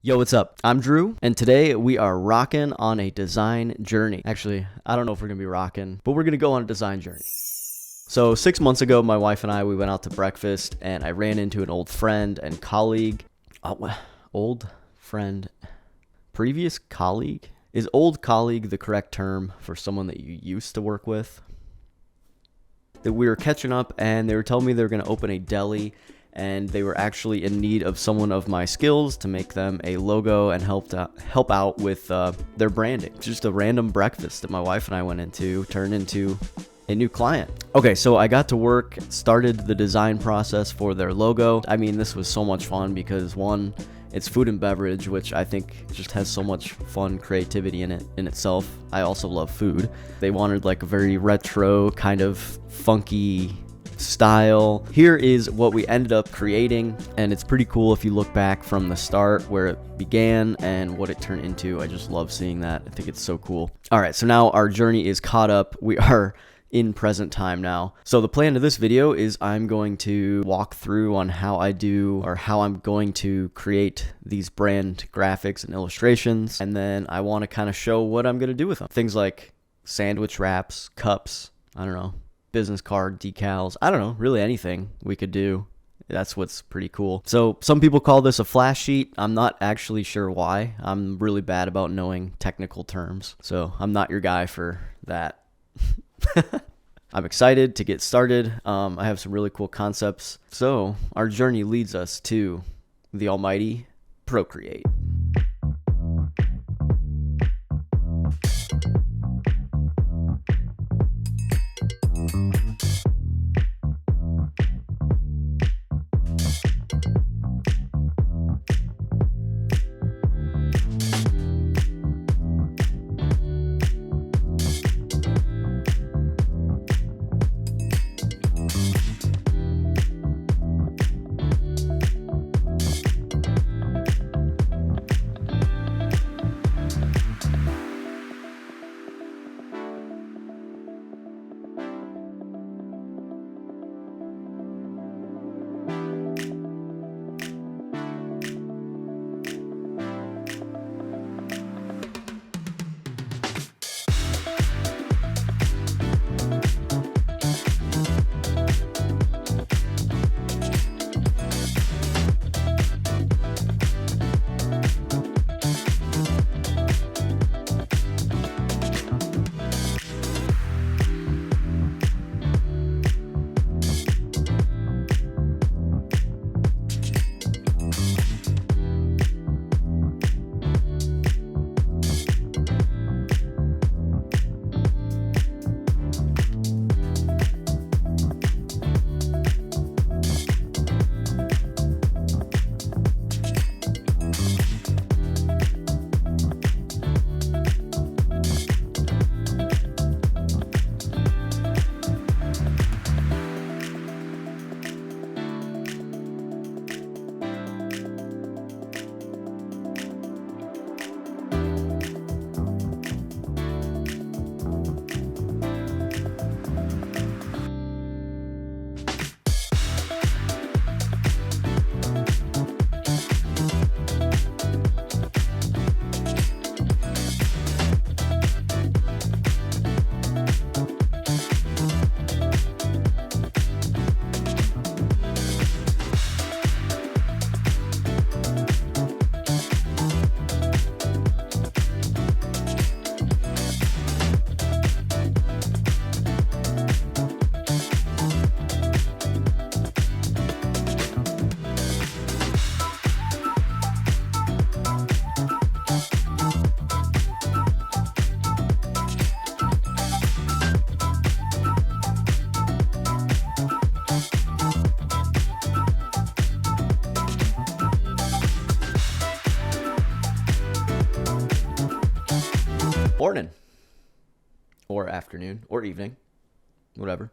Yo, what's up? I'm Drew, and today we are rocking on a design journey. Actually, I don't know if we're gonna be rocking, but we're gonna go on a design journey. So 6 months ago, my wife and I, we went out to breakfast, and I ran into an old friend and colleague. Old friend, previous colleague? Is old colleague the correct term for someone that you used to work with? That we were catching up, and they were telling me they were gonna open a deli, and they were actually in need of someone of my skills to make them a logo and help out with their branding. Just a random breakfast that my wife and I went into turned into a new client. Okay, so I got to work, started the design process for their logo. I mean, this was so much fun because one, it's food and beverage, which I think just has so much fun creativity in it in itself. I also love food. They wanted like a very retro kind of funky style. Here is what we ended up creating, and it's pretty cool if you look back from the start where it began and what it turned into. I just love seeing that. I think it's so cool. All right, so now our journey is caught up. We are in present time now. So the plan of this video is I'm going to walk through on how I'm going to create these brand graphics and illustrations, and then I want to kind of show what I'm going to do with them. Things like sandwich wraps, cups, I don't know, business card, decals, I don't know, really anything we could do. That's what's pretty cool. So some people call this a flash sheet. I'm not actually sure why. I'm really bad about knowing technical terms, so I'm not your guy for that. I'm excited to get started. I have some really cool concepts. So our journey leads us to the almighty Procreate. Morning or afternoon or evening, whatever.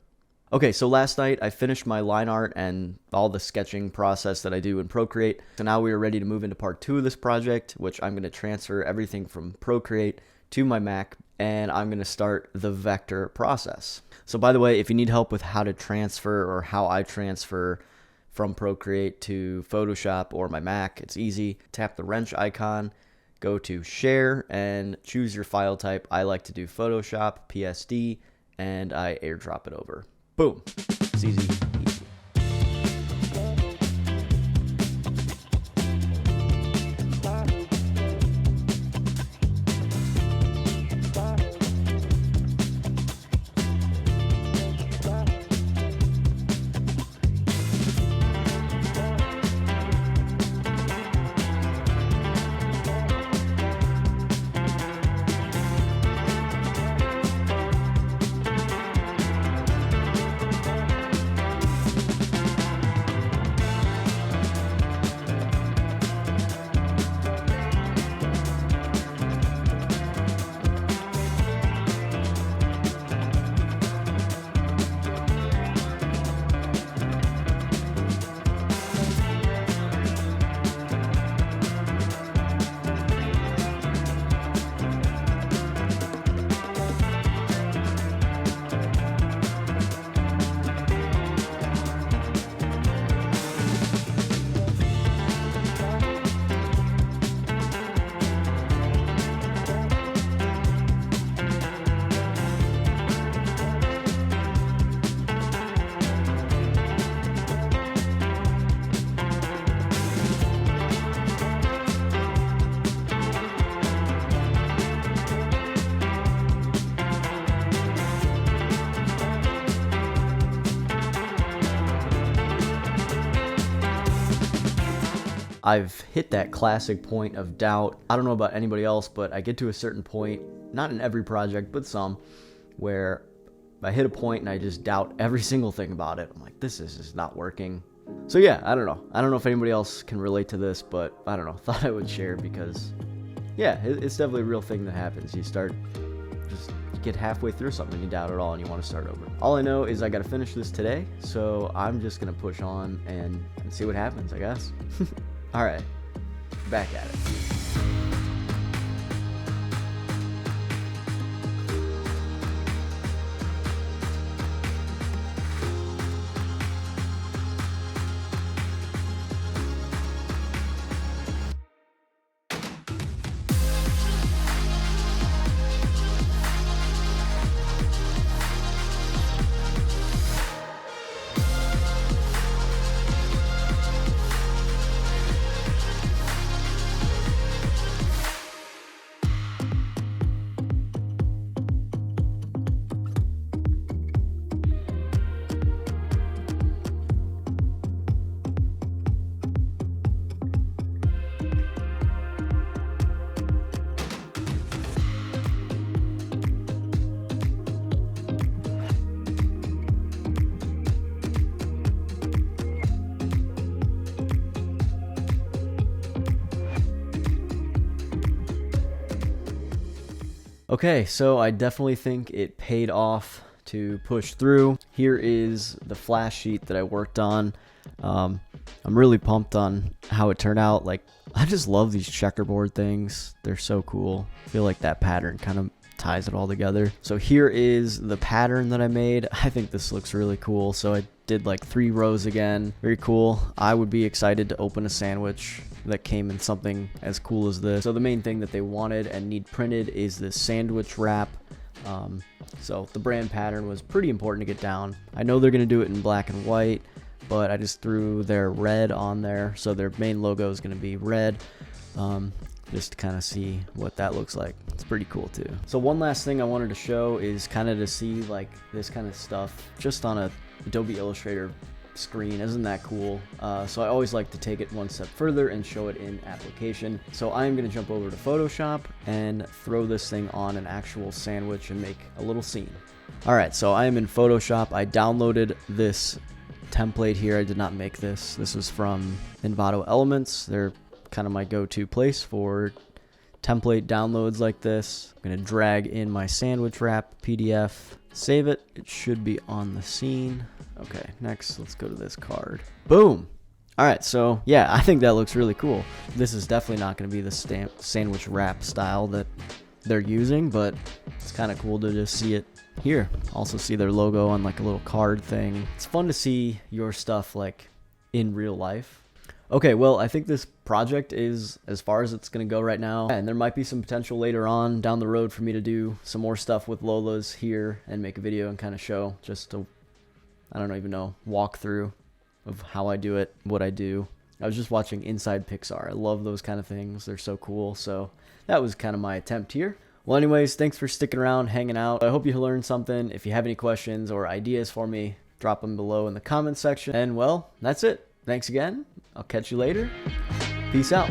Okay, so last night I finished my line art and all the sketching process that I do in Procreate. So now we are ready to move into part 2 of this project, which I'm going to transfer everything from Procreate to my Mac, and I'm going to start the vector process. So by the way, if you need help with how to transfer or how I transfer from Procreate to Photoshop or my Mac. It's easy. Tap the wrench icon, go to share, and choose your file type. I like to do Photoshop, PSD, and I airdrop it over. Boom. It's easy. I've hit that classic point of doubt. I don't know about anybody else, but I get to a certain point, not in every project, but some, where I hit a point and I just doubt every single thing about it. I'm like, this is just not working. So yeah, I don't know. I don't know if anybody else can relate to this, but I don't know. Thought I would share because, yeah, it's definitely a real thing that happens. You get halfway through something and you doubt it all and you want to start over. All I know is I got to finish this today, so I'm just going to push on and see what happens, I guess. All right, back at it. Okay, so I definitely think it paid off to push through. Here is the flash sheet that I worked on. I'm really pumped on how it turned out. Like, I just love these checkerboard things. They're so cool. I feel like that pattern kind of ties it all together. So here is the pattern that I made. I think this looks really cool. So I did like 3 rows again. Very cool. I would be excited to open a sandwich that came in something as cool as this. So the main thing that they wanted and need printed is this sandwich wrap. So the brand pattern was pretty important to get down. I know they're gonna do it in black and white, but I just threw their red on there. So their main logo is gonna be red. Just to kind of see what that looks like. It's pretty cool too. So one last thing I wanted to show is kind of to see like this kind of stuff just on a Adobe Illustrator screen. Isn't that cool? So I always like to take it one step further and show it in application. So I'm going to jump over to Photoshop and throw this thing on an actual sandwich and make a little scene. All right, so I am in Photoshop. I downloaded this template here. I did not make this. This was from Envato Elements. They're kind of my go-to place for template downloads like this. I'm going to drag in my sandwich wrap PDF, save it. It should be on the scene. Okay, next let's go to this card. Boom. All right, so yeah, I think that looks really cool. This is definitely not going to be the sandwich wrap style that they're using, but it's kind of cool to just see it here. Also see their logo on like a little card thing. It's fun to see your stuff like in real life. Okay, well, I think this project is as far as it's going to go right now. And there might be some potential later on down the road for me to do some more stuff with Lola's here and make a video and kind of show just a, I don't even know, walkthrough of how I do it, what I do. I was just watching Inside Pixar. I love those kind of things. They're so cool. So that was kind of my attempt here. Well, anyways, thanks for sticking around, hanging out. I hope you learned something. If you have any questions or ideas for me, drop them below in the comments section. And well, that's it. Thanks again. I'll catch you later. Peace out.